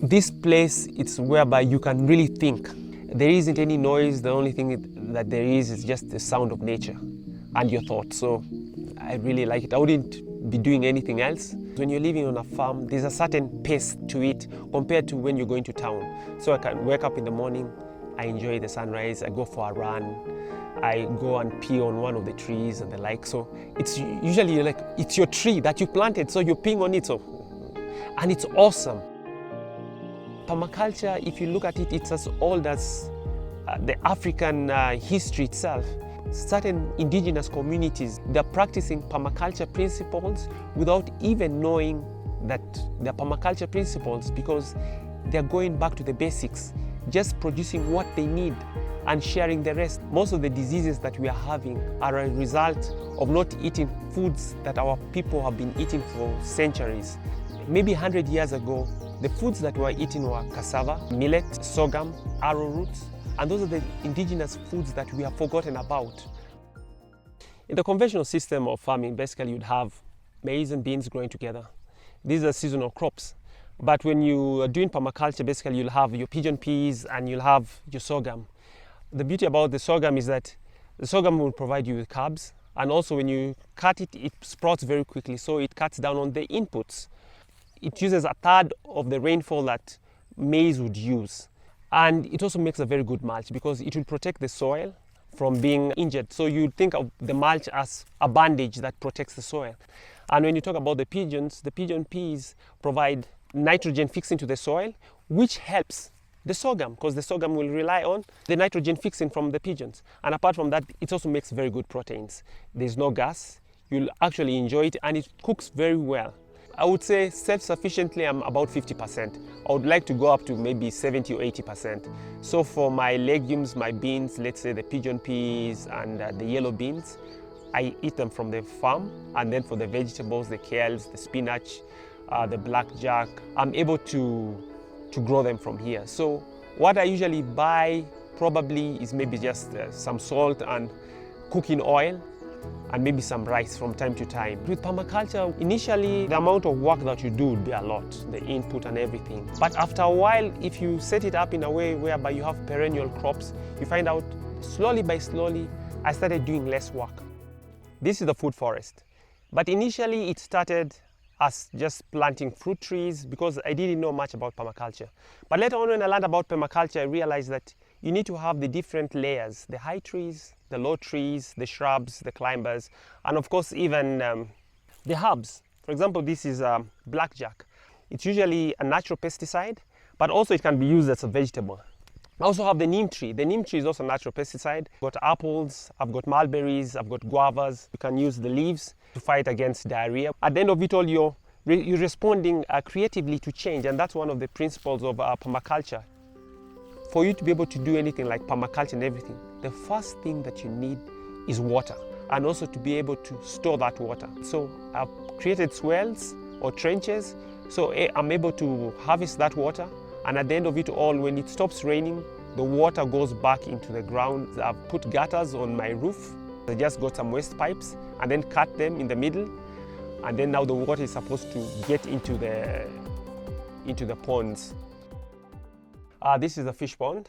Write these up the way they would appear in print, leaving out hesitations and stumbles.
This place, it's whereby you can really think. There isn't any noise. The only thing that there is just the sound of nature and your thoughts. So I really like it. I wouldn't be doing anything else. When you're living on a farm, there's a certain pace to it compared to when you're going to town. So I can wake up in the morning, I enjoy the sunrise, I go for a run, I go and pee on one of the trees and the like. So it's usually like, it's your tree that you planted, so you're peeing on it. And it's awesome. Permaculture, if you look at it, it's as old as the African history itself. Certain indigenous communities, they're practicing permaculture principles without even knowing that they're permaculture principles, because they're going back to the basics, just producing what they need and sharing the rest. Most of the diseases that we are having are a result of not eating foods that our people have been eating for centuries. Maybe 100 years ago, the foods that we were eating were cassava, millet, sorghum, arrowroots, and those are the indigenous foods that we have forgotten about. In the conventional system of farming, basically you'd have maize and beans growing together. These are seasonal crops. But when you are doing permaculture, basically you'll have your pigeon peas and you'll have your sorghum. The beauty about the sorghum is that the sorghum will provide you with carbs, and also when you cut it, it sprouts very quickly, so it cuts down on the inputs. It uses a third of the rainfall that maize would use. And it also makes a very good mulch because it will protect the soil from being injured. So you think of the mulch as a bandage that protects the soil. And when you talk about the pigeon peas provide nitrogen fixing to the soil, which helps the sorghum, because the sorghum will rely on the nitrogen fixing from the pigeons. And apart from that, it also makes very good proteins. There's no gas, you'll actually enjoy it, and it cooks very well. I would say self-sufficiently I'm about 50%. I would like to go up to maybe 70 or 80%. So for my legumes, my beans, let's say the pigeon peas and the yellow beans, I eat them from the farm. And then for the vegetables, the kales, the spinach, the blackjack, I'm able to grow them from here. So what I usually buy probably is maybe just some salt and cooking oil, and maybe some rice from time to time. With permaculture, initially the amount of work that you do would be a lot, the input and everything. But after a while, if you set it up in a way whereby you have perennial crops, you find out slowly by slowly, I started doing less work. This is the food forest. But initially it started as just planting fruit trees because I didn't know much about permaculture. But later on when I learned about permaculture, I realized that you need to have the different layers, the high trees, the low trees, the shrubs, the climbers, and of course even the herbs. For example, this is blackjack. It's usually a natural pesticide, but also it can be used as a vegetable. I also have the neem tree. The neem tree is also a natural pesticide. I've got apples, I've got mulberries, I've got guavas. You can use the leaves to fight against diarrhea. At the end of it all, you're responding creatively to change, and that's one of the principles of permaculture. For you to be able to do anything like permaculture and everything, the first thing that you need is water, and also to be able to store that water. So I've created swells or trenches, so I'm able to harvest that water, and at the end of it all, when it stops raining, the water goes back into the ground. I've put gutters on my roof. I just got some waste pipes and then cut them in the middle, and then now the water is supposed to get into the ponds. This is a fish pond,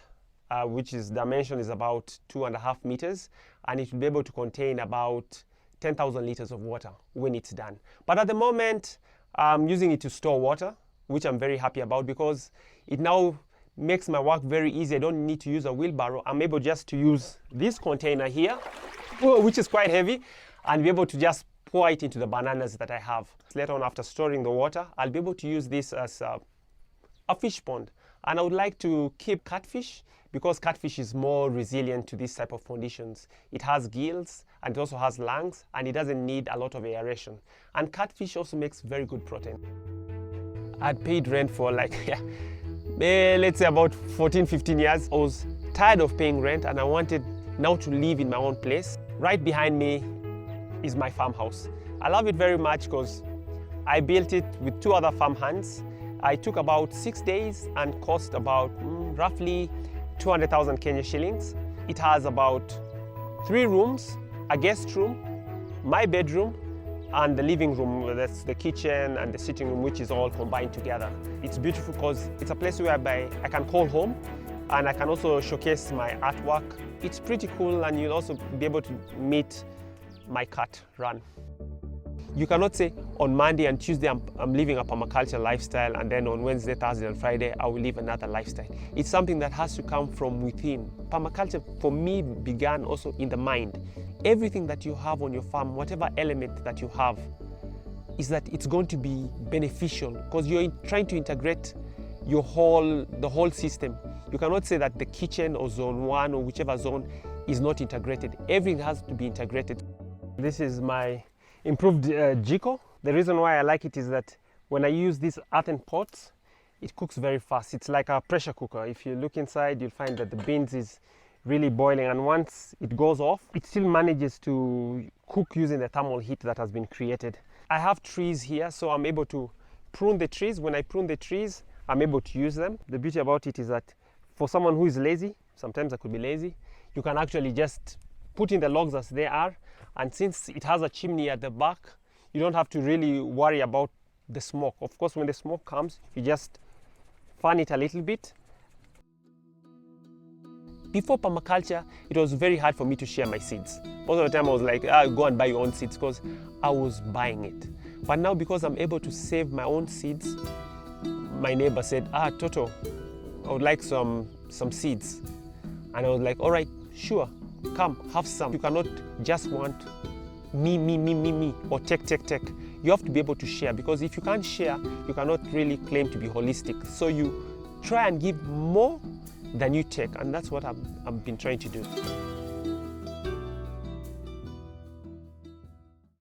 which is dimension is about 2.5 meters, and it will be able to contain about 10,000 liters of water when it's done. But at the moment, I'm using it to store water, which I'm very happy about because it now makes my work very easy. I don't need to use a wheelbarrow. I'm able just to use this container here, which is quite heavy, and be able to just pour it into the bananas that I have. Later on, after storing the water, I'll be able to use this as a fish pond. And I would like to keep catfish because catfish is more resilient to this type of conditions. It has gills and it also has lungs, and it doesn't need a lot of aeration. And catfish also makes very good protein. I'd paid rent for like, let's say about 14, 15 years. I was tired of paying rent and I wanted now to live in my own place. Right behind me is my farmhouse. I love it very much because I built it with 2 other farm hands. I took about 6 days and cost about roughly 200,000 Kenya shillings. It has about 3 rooms, a guest room, my bedroom, and the living room, that's the kitchen and the sitting room, which is all combined together. It's beautiful because it's a place whereby I can call home and I can also showcase my artwork. It's pretty cool, and you'll also be able to meet my cat, Run. You cannot say on Monday and Tuesday I'm living a permaculture lifestyle, and then on Wednesday, Thursday and Friday I will live another lifestyle. It's something that has to come from within. Permaculture for me began also in the mind. Everything that you have on your farm, whatever element that you have, is that it's going to be beneficial because you're trying to integrate the whole system. You cannot say that the kitchen or zone 1 or whichever zone is not integrated. Everything has to be integrated. This is my improved jiko. The reason why I like it is that when I use these earthen pots, it cooks very fast. It's like a pressure cooker. If you look inside, you'll find that the beans is really boiling, and once it goes off, it still manages to cook using the thermal heat that has been created. I have trees here, so I'm able to prune the trees. When I prune the trees, I'm able to use them. The beauty about it is that for someone who is lazy, sometimes I could be lazy, you can actually just put in the logs as they are, and since it has a chimney at the back, you don't have to really worry about the smoke. Of course, when the smoke comes, you just fan it a little bit. Before permaculture, it was very hard for me to share my seeds. Most of the time I was like, go and buy your own seeds, because I was buying it. But now, because I'm able to save my own seeds, my neighbor said, Toto, I would like some seeds. And I was like, all right, sure, come, have some. You cannot just want me, or take. You have to be able to share, because if you can't share, you cannot really claim to be holistic. So you try and give more than you take, and that's what I've been trying to do.